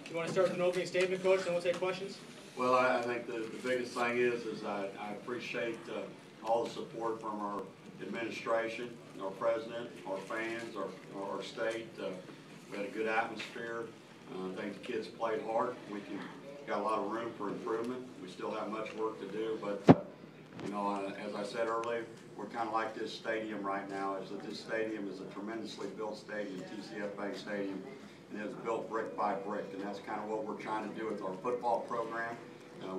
You want to start with an opening statement, Coach, then we'll take questions? Well, I think the biggest thing is I appreciate all the support from our administration, our president, our fans, our state. We had a good atmosphere. I think the kids played hard. Got a lot of room for improvement. We still have much work to do, but you know, as I said earlier, we're kind of like this stadium right now. Is that this stadium is a tremendously built stadium, TCF Bank Stadium, and it's built brick by brick, and that's kind of what we're trying to do with our football program.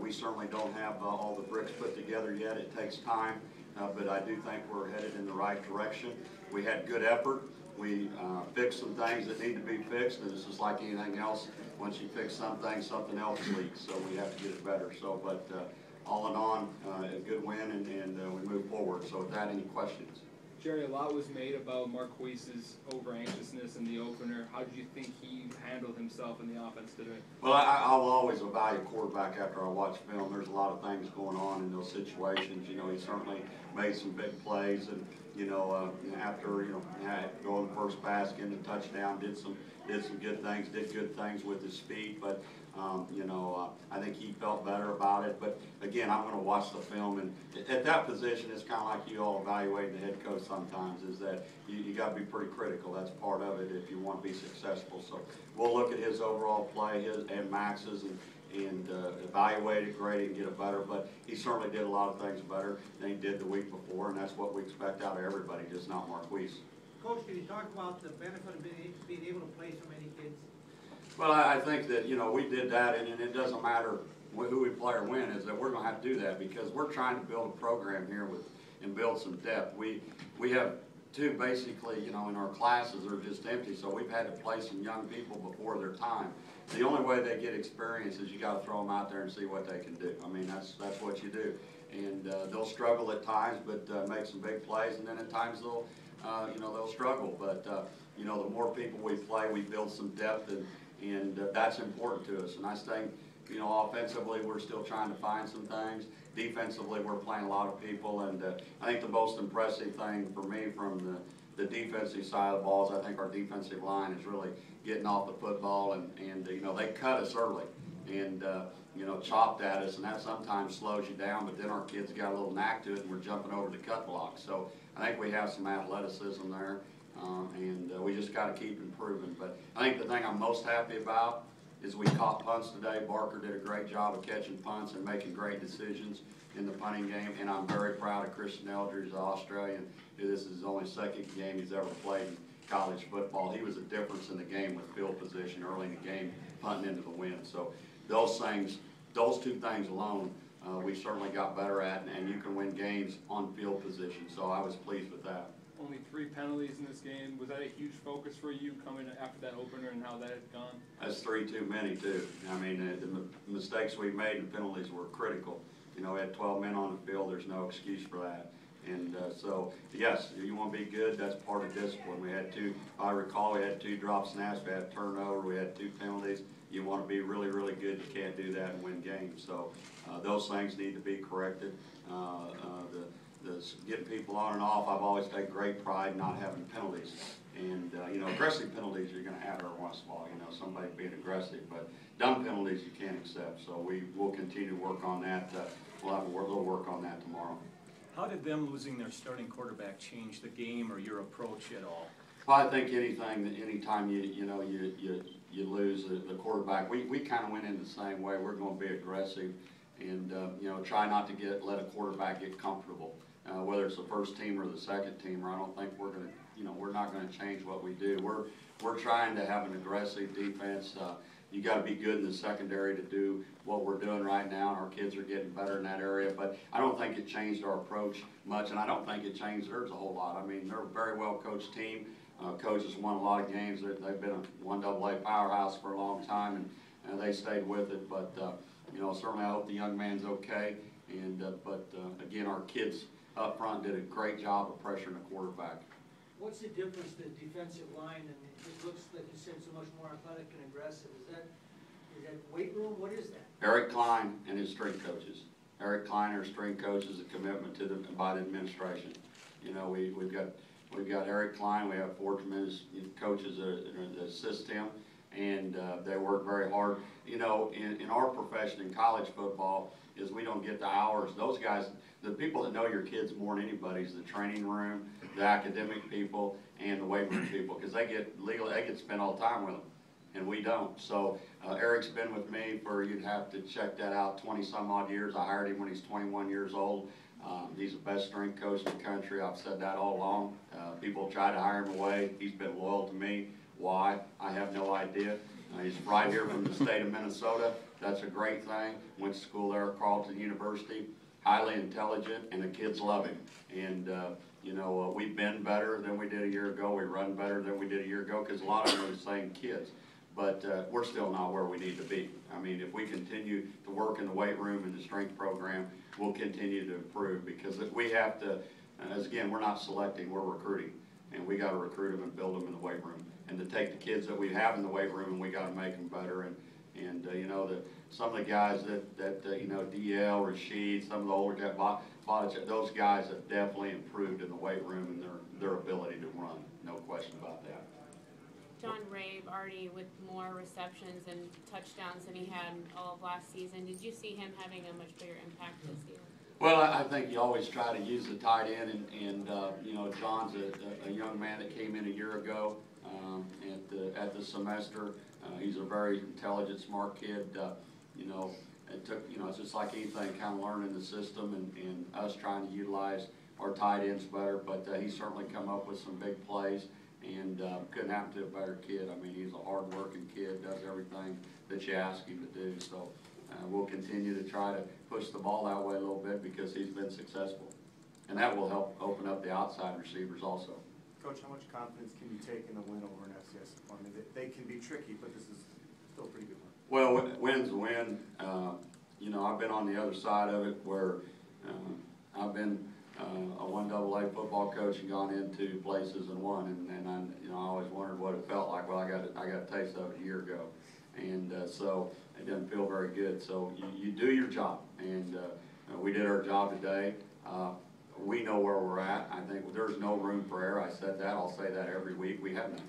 We certainly don't have all the bricks put together yet. It takes time, but I do think we're headed in the right direction. We had good effort. We fixed some things that need to be fixed, and it's just like anything else. Once you fix something, something else leaks, so we have to get it better. So, but all in all, a good win, and we move forward. So with that, any questions? Jerry, a lot was made about Marquise's over-anxiousness in the opener. How did you think he handled himself in the offense today? Well, I'll always evaluate quarterback after I watch film. There's a lot of things going on in those situations. You know, he certainly made some big plays, and you know, after going first pass, getting a touchdown, did some good things, did good things with his speed, but. You know, I think he felt better about it. But again, I'm going to watch the film, and at that position, it's kind of like you all evaluating the head coach sometimes. Is that you got to be pretty critical. That's part of it if you want to be successful. So we'll look at his overall play, his and Max's, and evaluate it, grade it, and get it better. But he certainly did a lot of things better than he did the week before, and that's what we expect out of everybody, just not Marquise. Coach, can you talk about the benefit of being able to play so many kids? Well, I think that, you know, we did that, and it doesn't matter who we play or win, is that we're going to have to do that because we're trying to build a program here and build some depth. We have two basically, you know, in our classes are just empty, so we've had to play some young people before their time. The only way they get experience is you got to throw them out there and see what they can do. I mean, that's what you do, and they'll struggle at times, but make some big plays, and then at times they'll struggle. But you know, the more people we play, we build some depth, and that's important to us. And I think, you know, offensively, we're still trying to find some things. Defensively, we're playing a lot of people, and I think the most impressive thing for me from the defensive side of the ball is I think our defensive line is really getting off the football, and you know, they cut us early and you know, chopped at us, and that sometimes slows you down, but then our kids got a little knack to it, and we're jumping over the cut block. So I think we have some athleticism there. And we just got to keep improving. But I think the thing I'm most happy about is we caught punts today. Barker did a great job of catching punts and making great decisions in the punting game. And I'm very proud of Christian Eldridge, the Australian, who this is his only second game he's ever played in college football. He was a difference in the game with field position early in the game, punting into the wind. So those two things alone, we certainly got better at, and you can win games on field position. So I was pleased with that. Only 3 penalties in this game. Was that a huge focus for you coming after that opener and how that had gone? That's 3 too many, too. I mean, the mistakes we made in penalties were critical. You know, we had 12 men on the field. There's no excuse for that. And so, yes, you want to be good. That's part of discipline. We had 2, if I recall, we had 2 drop snaps. We had a turnover. We had 2 penalties. You want to be really, really good. You can't do that and win games. So those things need to be corrected. Getting people on and off, I've always taken great pride in not having penalties. And, you know, aggressive penalties you're going to have every once in a while, you know, somebody being aggressive. But dumb penalties you can't accept. So we'll continue to work on that. We'll have a little work on that tomorrow. How did them losing their starting quarterback change the game or your approach at all? Well, I think anytime you lose the quarterback, we kind of went in the same way. We're going to be aggressive and, you know, try not to let a quarterback get comfortable. Whether it's the first team or the second teamer, I don't think we're going to, you know, we're not going to change what we do. We're trying to have an aggressive defense. You got to be good in the secondary to do what we're doing right now, and our kids are getting better in that area. But I don't think it changed our approach much, and I don't think it changed theirs a whole lot. I mean, they're a very well coached team. Coaches won a lot of games. They've been a 1AA powerhouse for a long time, and they stayed with it. But you know, certainly I hope the young man's okay. And again, our kids up front did a great job of pressuring the quarterback. What's the difference, the defensive line, and it looks like you said so much more athletic and aggressive? Is that weight room? What is that? Eric Klein and his strength coaches. Eric Klein, our strength coach, is a commitment to by the administration. You know, we've got Eric Klein. We have 4 tremendous coaches that assist him. and they work very hard. You know, in our profession, in college football, is we don't get the hours. Those guys, the people that know your kids more than anybody is the training room, the academic people, and the weight room people, because they get to spend all the time with them, and we don't. So Eric's been with me for, you'd have to check that out, 20 some odd years. I hired him when he's 21 years old. He's the best strength coach in the country. I've said that all along. People try to hire him away. He's been loyal to me. Why? I have no idea. He's right here from the state of Minnesota. That's a great thing. Went to school there at Carleton University. Highly intelligent, and the kids love him. And you know, we've been better than we did a year ago. We run better than we did a year ago, because a lot of them are the same kids. But we're still not where we need to be. I mean, if we continue to work in the weight room and the strength program, we'll continue to improve, because we have to, as again, we're not selecting, we're recruiting. And we got to recruit them and build them in the weight room. And to take the kids that we have in the weight room, and we got to make them better. And you know, some of the guys that you know, DL, Rashid, some of the older guys, those guys have definitely improved in the weight room and their ability to run. No question about that. John Rabe already with more receptions and touchdowns than he had all of last season. Did you see him having a much bigger impact this season? Well, I think you always try to use the tight end, and you know, John's a young man that came in a year ago at the semester. He's a very intelligent, smart kid. You know, it took, you know, it's just like anything, kind of learning the system and us trying to utilize our tight ends better. But he's certainly come up with some big plays, and couldn't happen to a better kid. I mean, he's a hard-working kid, does everything that you ask him to do. So we'll continue to try to push the ball that way a little bit, because he's been successful. And that will help open up the outside receivers also. Coach, how much confidence can you take in a win over an FCS opponent? They can be tricky, but this is still a pretty good one. Well, win's a win. You know, I've been on the other side of it, where I've been a 1AA football coach and gone into places and won, and I, you know, I always wondered what it felt like. Well, I got a taste of it a year ago, and so it doesn't feel very good. So you do your job, and we did our job today. We know where we're at. I think there's no room for error. I said that. I'll say that every week. We have none.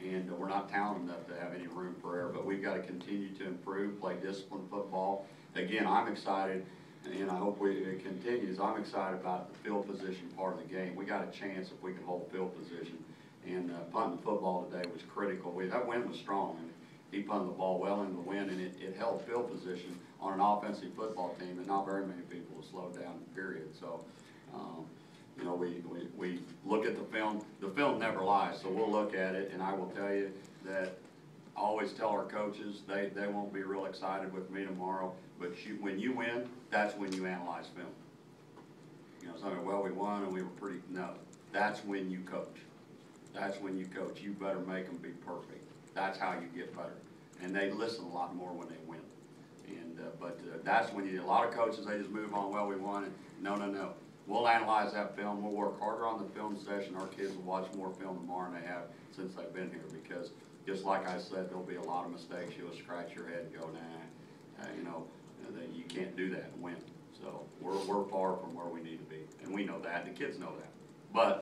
And we're not talented enough to have any room for error, but we've got to continue to improve, play disciplined football. Again, I'm excited, and I hope it continues. I'm excited about the field position part of the game. We got a chance if we can hold field position. And punting the football today was critical. That win was strong. And he punted the ball well into the win, and it held field position on an offensive football team, and not very many people have slowed down, period. So, you know, we look at the film. The film never lies, so we'll look at it, and I will tell you that I always tell our coaches they won't be real excited with me tomorrow, but when you win, that's when you analyze film. You know, something, well, we won and we were pretty, no. That's when you coach. That's when you coach. You better make them be perfect. That's how you get better. And they listen a lot more when they win. And but that's when a lot of coaches, they just move on, well, we won, and no. We'll analyze that film. We'll work harder on the film session. Our kids will watch more film tomorrow than they have since they've been here, because just like I said, there'll be a lot of mistakes. You'll scratch your head and go, nah, you know, you can't do that and win. So we're far from where we need to be, and we know that. The kids know that. But